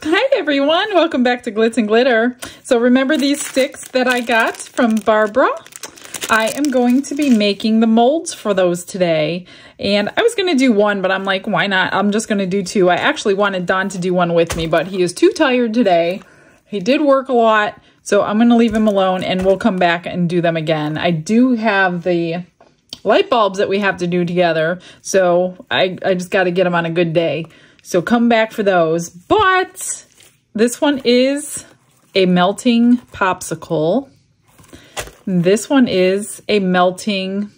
Hi everyone, welcome back to Glitz and Glitter. So remember these sticks that I got from Barbara? I am going to be making the molds for those today. And I was going to do one, but I'm like, why not? I'm just going to do two. I actually wanted Don to do one with me, but he is too tired today. He did work a lot, so I'm going to leave him alone and we'll come back and do them again. I do have the light bulbs that we have to do together, so I just got to get them on a good day. So come back for those. But this one is a melting popsicle. This one is a melting,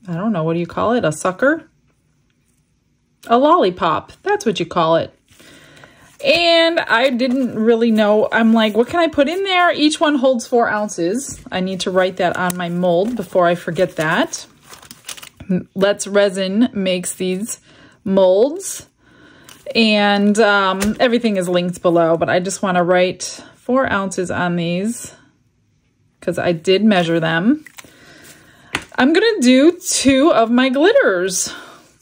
I don't know, what do you call it? A sucker? A lollipop. That's what you call it. And I didn't really know. I'm like, what can I put in there? Each one holds 4 ounces. I need to write that on my mold before I forget that. Let's Resin makes these molds. And everything is linked below, but I just want to write 4 ounces on these because I did measure them. I'm going to do 2 of my glitters.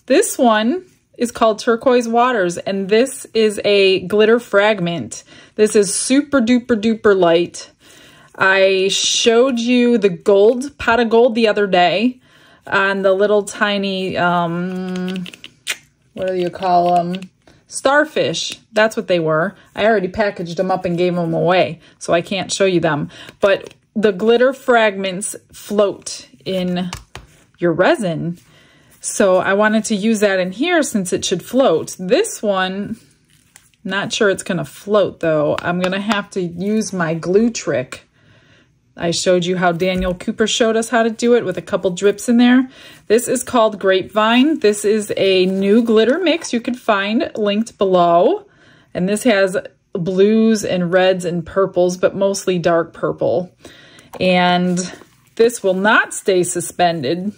This one is called Turquoise Waters, and this is a glitter fragment. This is super duper duper light. I showed you the gold, pot of gold the other day on the little tiny, what do you call them? Starfish. That's what they were. I already packaged them up and gave them away, so I can't show you them. But the glitter fragments float in your resin. So I wanted to use that in here since it should float. This one, not sure it's going to float though. I'm going to have to use my glue trick. I showed you how Daniel Cooper showed us how to do it with a couple drips in there. This is called Grapevine. This is a new glitter mix you can find linked below. And this has blues and reds and purples, but mostly dark purple. And this will not stay suspended.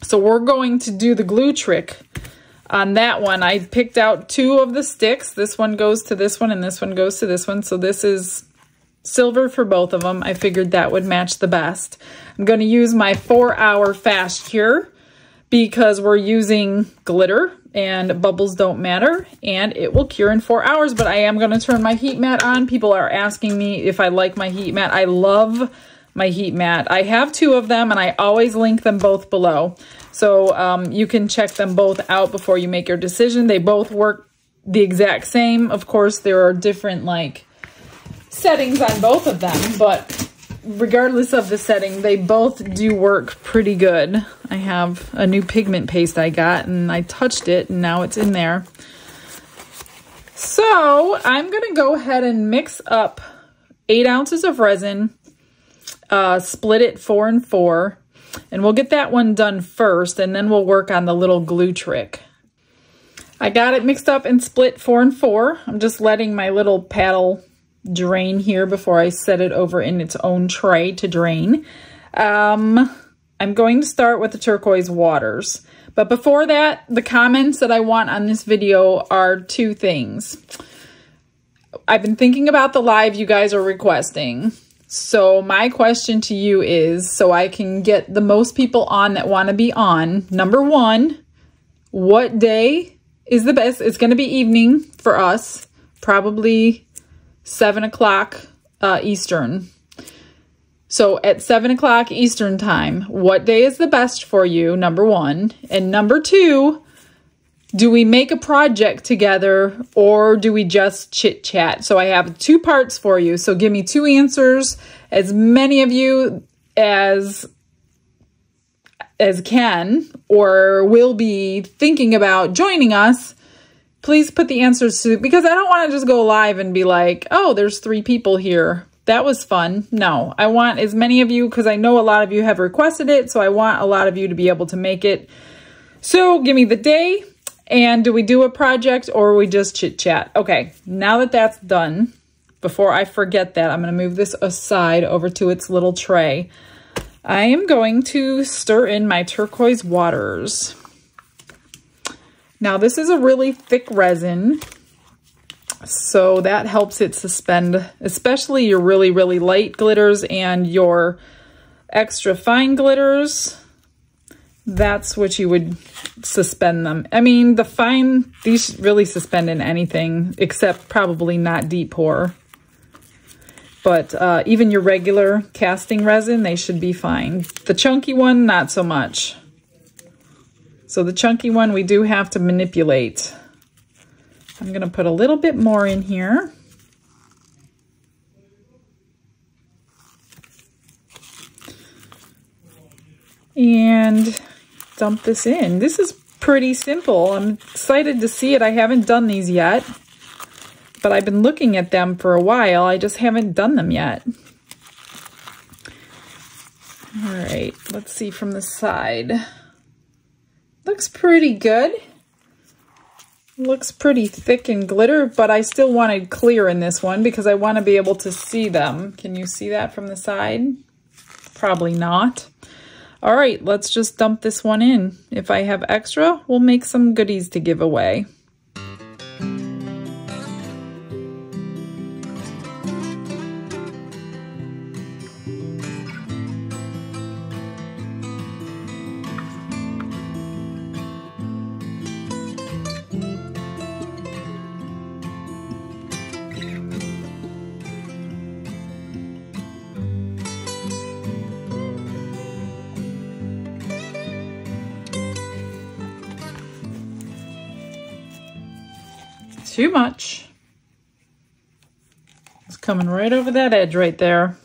So we're going to do the glue trick on that one. I picked out 2 of the sticks. This one goes to this one and this one goes to this one. So this is silver for both of them. I figured that would match the best. I'm going to use my 4-hour fast cure because we're using glitter and bubbles don't matter, and it will cure in 4 hours. But I am going to turn my heat mat on. People are asking me if I like my heat mat. I love my heat mat. I have 2 of them and I always link them both below. So you can check them both out before you make your decision. They both work the exact same. Of course, there are different like settings on both of them, but regardless of the setting, they both do work pretty good. I have a new pigment paste I got and I touched it and now it's in there. So I'm going to go ahead and mix up 8 ounces of resin, split it 4 and 4, and we'll get that one done first and then we'll work on the little glue trick. I got it mixed up and split 4 and 4. I'm just letting my little paddle drain here before I set it over in its own tray to drain. I'm going to start with the Turquoise Waters. But before that, the comments that I want on this video are 2 things. I've been thinking about the live you guys are requesting. So my question to you is, so I can get the most people on that want to be on, number 1, what day is the best? It's going to be evening for us, probably 7 o'clock Eastern. So at 7 o'clock Eastern time, what day is the best for you, number 1? And number 2, do we make a project together or do we just chit chat? So I have 2 parts for you. So give me 2 answers. As many of you as can or will be thinking about joining us, please put the answers to, because I don't want to just go live and be like, oh, there's 3 people here. That was fun. No, I want as many of you because I know a lot of you have requested it. So I want a lot of you to be able to make it. So give me the day and do we do a project or we just chit chat? Okay, now that that's done, before I forget that, I'm going to move this aside over to its little tray. I am going to stir in my Turquoise Waters. Now this is a really thick resin, so that helps it suspend, especially your really, really light glitters and your extra fine glitters. that's what you would suspend them. I mean, these really suspend in anything except probably not deep pour. But even your regular casting resin, they should be fine. The chunky one, not so much. So the chunky one, we do have to manipulate. I'm gonna put a little bit more in here. And dump this in. This is pretty simple. I'm excited to see it. I haven't done these yet, but I've been looking at them for a while. I just haven't done them yet. All right, let's see from the side. Looks pretty good. Looks pretty thick and glitter, but I still wanted clear in this one because I want to be able to see them. Can you see that from the side? Probably not. All right, let's just dump this one in. If I have extra, we'll make some goodies to give away. Too much. It's coming right over that edge right there.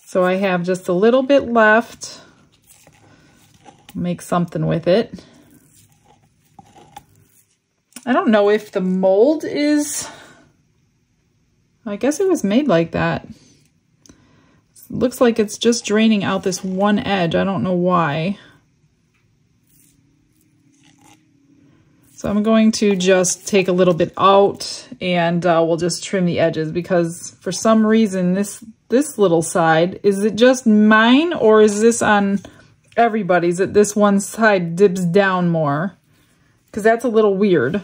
So I have just a little bit left. Make something with it. I don't know if the mold is, I guess it was made like that. It looks like it's just draining out this one edge. I don't know why. So I'm going to just take a little bit out and we'll just trim the edges because for some reason this little side, is it just mine or is this on everybody's that this one side dips down more? Because that's a little weird.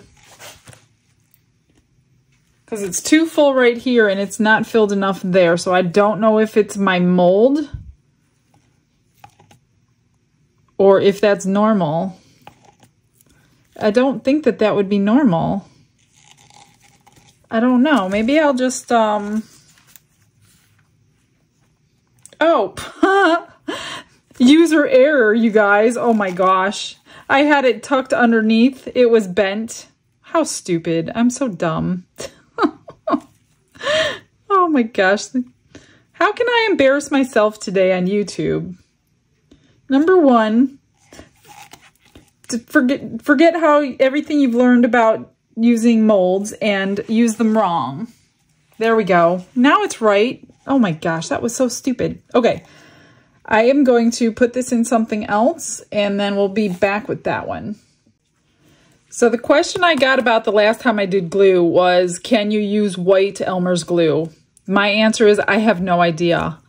Because it's too full right here and it's not filled enough there. So I don't know if it's my mold or if that's normal. I don't think that that would be normal. I don't know. Maybe I'll just, oh, user error, you guys. Oh my gosh. I had it tucked underneath. It was bent. How stupid. I'm so dumb. Oh my gosh. How can I embarrass myself today on YouTube? Number one, to forget how everything you've learned about using molds and use them wrong. There we go. Now it's right. Oh my gosh, that was so stupid. Okay, I am going to put this in something else and then we'll be back with that one. So the question I got about the last time I did glue was, can you use white Elmer's glue? My answer is I have no idea.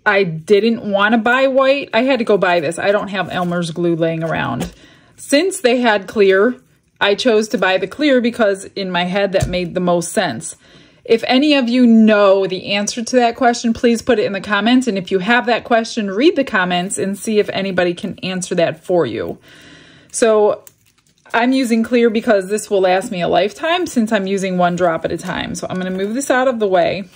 I didn't want to buy white. I had to go buy this. I don't have Elmer's glue laying around. Since they had clear, I chose to buy the clear because in my head that made the most sense. If any of you know the answer to that question, please put it in the comments. And if you have that question, read the comments and see if anybody can answer that for you. So I'm using clear because this will last me a lifetime since I'm using one drop at a time. So I'm going to move this out of the way.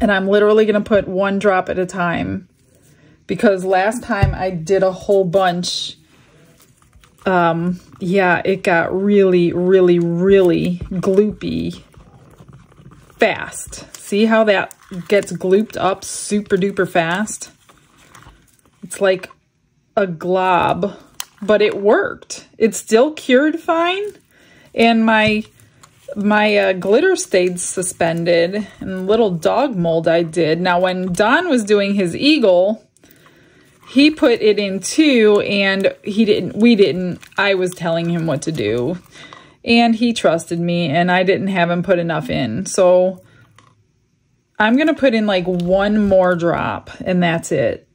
And I'm literally going to put one drop at a time because last time I did a whole bunch. Yeah, it got really, really, really gloopy fast. See how that gets glooped up super duper fast? It's like a glob, but it worked. It still cured fine. And my glitter stayed suspended and little dog mold I did. Now when Don was doing his eagle, he put it in too, and we didn't. I was telling him what to do, and he trusted me, and I didn't have him put enough in. So I'm going to put in like one more drop, and that's it.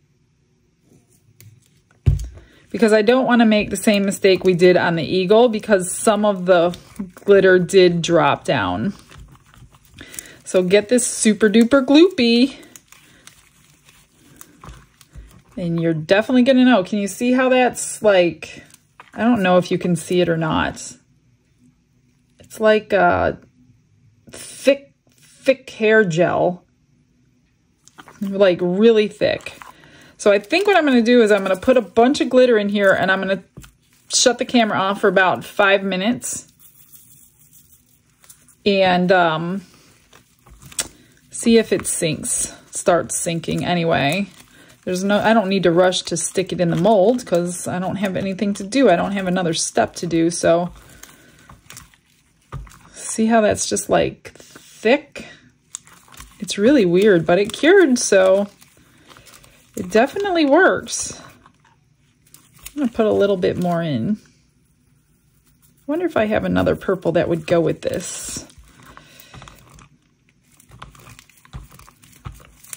Because I don't want to make the same mistake we did on the eagle, because some of the glitter did drop down. So get this super duper gloopy. And you're definitely gonna know. Can you see how that's like, I don't know if you can see it or not. It's like a thick hair gel. Like really thick. So I think what I'm gonna do is I'm gonna put a bunch of glitter in here and I'm gonna shut the camera off for about 5 minutes. And see if it starts sinking anyway. I don't need to rush to stick it in the mold because I don't have anything to do. I don't have another step to do, so see how that's just like thick? It's really weird, but it cured, so it definitely works. I'm gonna put a little bit more in. Wonder if I have another purple that would go with this.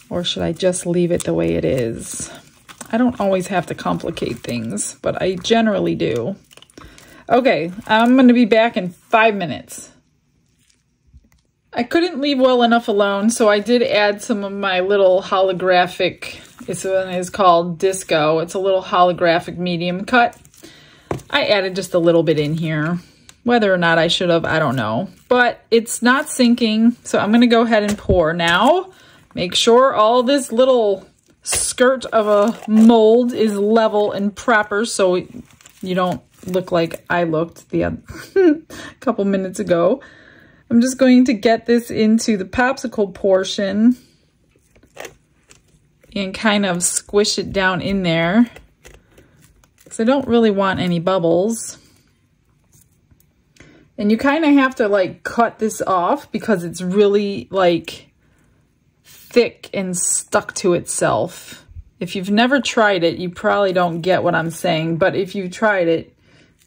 Or should I just leave it the way it is? I don't always have to complicate things, but I generally do. Okay, I'm gonna be back in 5 minutes. I couldn't leave well enough alone, so I did add some of my little holographic, this one is called Disco. It's a little holographic medium cut. I added just a little bit in here. Whether or not I should have, I don't know. But it's not sinking, so I'm gonna go ahead and pour now. Make sure all this little skirt of a mold is level and proper so you don't look like I looked the couple minutes ago. I'm just going to get this into the popsicle portion and kind of squish it down in there because I don't really want any bubbles. And you kind of have to like cut this off because it's really like thick and stuck to itself. If you've never tried it, you probably don't get what I'm saying, but if you've tried it,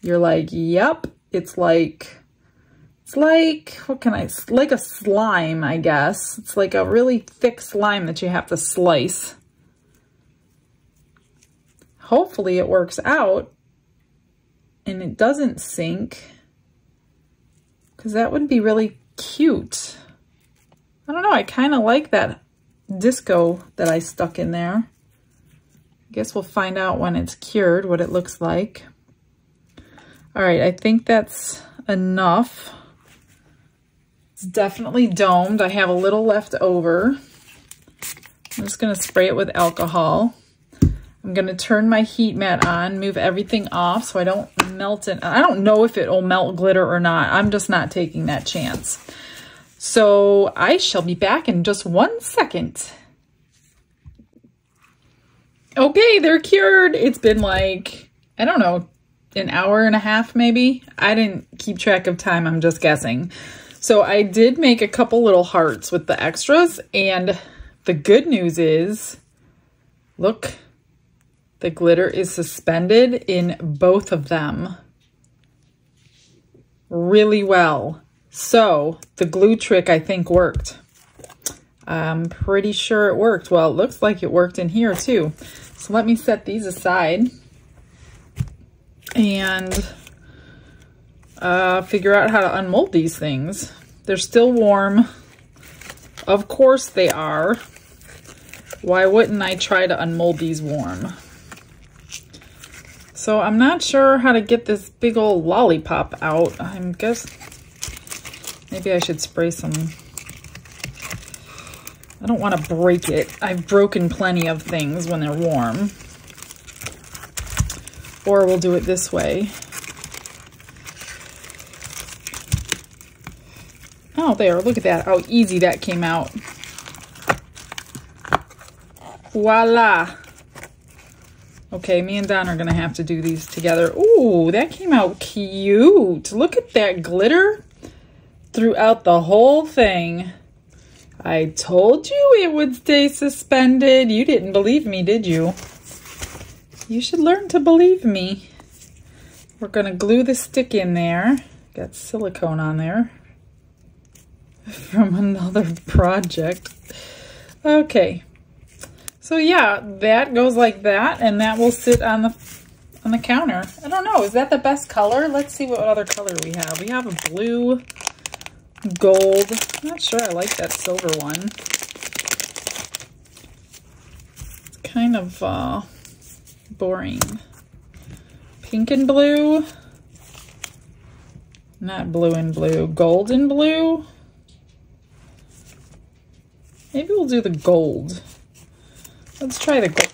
you're like, yep, it's like, what can I, like a slime, I guess. It's like a really thick slime that you have to slice. Hopefully it works out and it doesn't sink, because that would be really cute. I don't know, I kind of like that disco that I stuck in there. I guess we'll find out when it's cured what it looks like. All right, I think that's enough. It's definitely domed. I have a little left over. I'm just gonna spray it with alcohol. I'm gonna turn my heat mat on, move everything off so I don't melt it. I don't know if it'll melt glitter or not. I'm just not taking that chance. So I shall be back in just 1 second. Okay, they're cured. It's been like, I don't know, an hour and a half maybe. I didn't keep track of time, I'm just guessing. So I did make a couple little hearts with the extras, and the good news is, look, the glitter is suspended in both of them really well. So the glue trick, I think, worked. I'm pretty sure it worked. Well, it looks like it worked in here too. So let me set these aside and figure out how to unmold these things. They're still warm. Of course they are. Why wouldn't I try to unmold these warm? So I'm not sure how to get this big old lollipop out. I guess maybe I should spray some. I don't want to break it. I've broken plenty of things when they're warm. Or we'll do it this way. Oh, there, look at that, how easy that came out. Voila. Okay, me and Don are gonna have to do these together. Ooh, that came out cute. Look at that glitter throughout the whole thing. I told you it would stay suspended. You didn't believe me, did you? You should learn to believe me. We're gonna glue the stick in there. Got silicone on there from another project. Okay. So yeah, that goes like that, and that will sit on the counter. I don't know, is that the best color? Let's see what other color we have. We have a blue, gold. I'm not sure I like that silver one. It's kind of boring. Pink and blue. Not blue and blue. Gold and blue. Maybe we'll do the gold. Let's try the gold.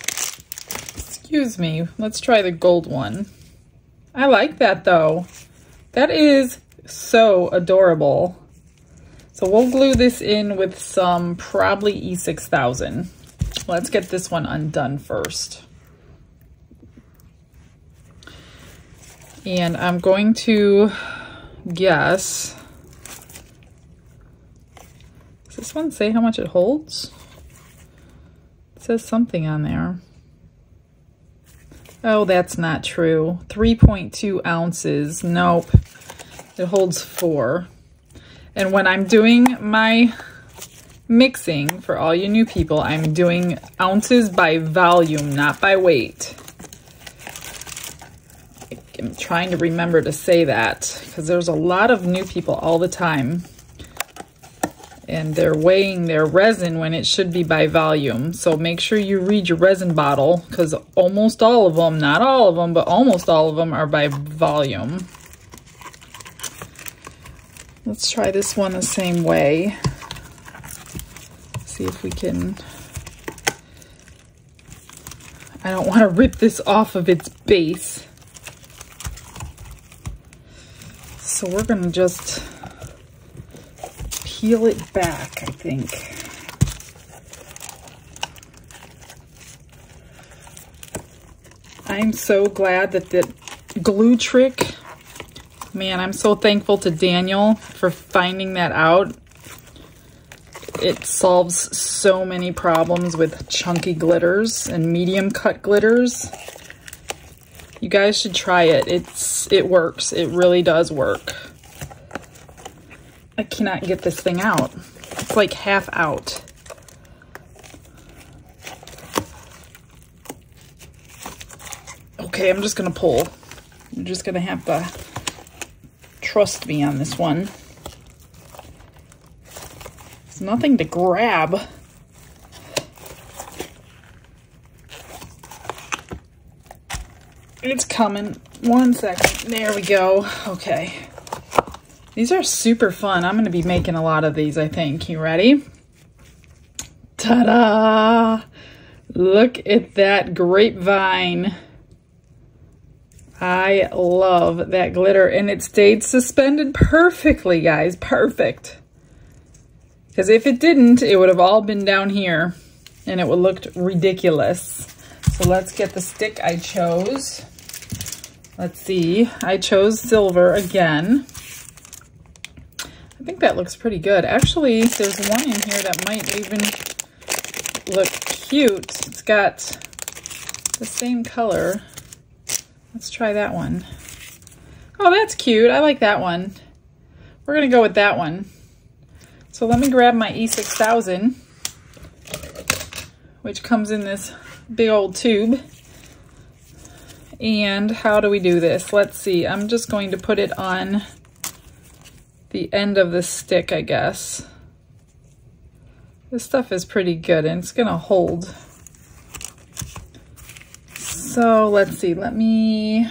Excuse me. Let's try the gold one. I like that though. That is so adorable. So we'll glue this in with some probably E6000. Let's get this one undone first. And I'm going to guess. Does this one say how much it holds? It says something on there. Oh, that's not true. 3.2 ounces. Nope. It holds 4. And when I'm doing my mixing, for all you new people, I'm doing ounces by volume, not by weight. I'm trying to remember to say that because there's a lot of new people all the time. And they're weighing their resin when it should be by volume. So make sure you read your resin bottle because almost all of them, not all of them, but almost all of them are by volume. Let's try this one the same way. See if we can... I don't want to rip this off of its base. So we're going to just peel it back, I think. I'm so glad that the glue trick... Man, I'm so thankful to Daniel for finding that out. It solves so many problems with chunky glitters and medium cut glitters. You guys should try it. It works. It really does work. I cannot get this thing out. It's like half out. Okay, I'm just gonna pull. I'm just gonna have to trust me on this one. There's nothing to grab. It's coming. 1 second. There we go. Okay. These are super fun. I'm going to be making a lot of these, I think. You ready? Ta-da! Look at that grapevine. I love that glitter, and it stayed suspended perfectly, guys. Perfect. Because if it didn't, it would have all been down here, and it would look ridiculous. So let's get the stick I chose. Let's see. I chose silver again. I think that looks pretty good. Actually, there's one in here that might even look cute. It's got the same color. Let's try that one. Oh, that's cute. I like that one. We're going to go with that one. So let me grab my E6000, which comes in this big old tube. And how do we do this? Let's see. I'm just going to put it on the end of the stick, I guess. This stuff is pretty good and it's going to hold. So let's see, let me,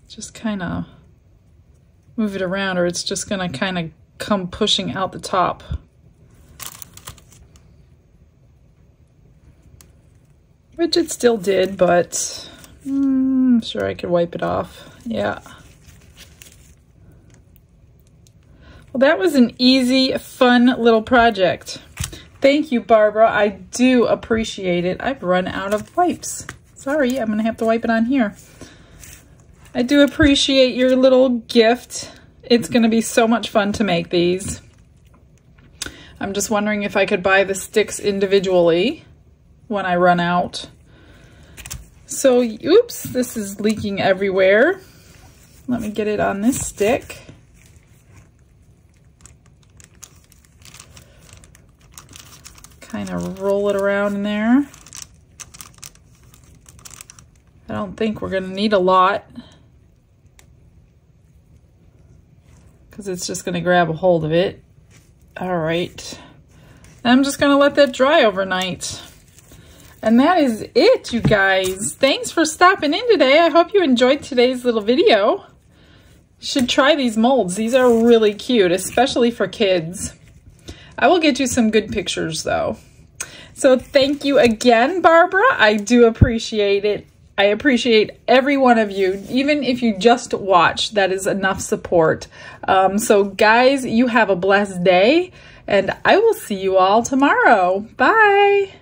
just kind of move it around, or it's just going to kind of come pushing out the top. Which it still did, but I'm sure I could wipe it off. Yeah. Well, that was an easy, fun little project. Thank you, Barbara. I do appreciate it. I've run out of wipes. Sorry, I'm going to have to wipe it on here. I do appreciate your little gift. It's going to be so much fun to make these. I'm just wondering if I could buy the sticks individually when I run out. So, oops, this is leaking everywhere. Let me get it on this stick. Kind of roll it around in there. I don't think we're going to need a lot because it's just going to grab a hold of it. All right. And I'm just gonna let that dry overnight. And that is it, you guys. Thanks for stopping in today. I hope you enjoyed today's little video. You should try these molds. These are really cute, especially for kids. I will get you some good pictures though. So thank you again, Barbara. I do appreciate it. I appreciate every one of you, even if you just watch, that is enough support. So guys, you have a blessed day, and I will see you all tomorrow. Bye.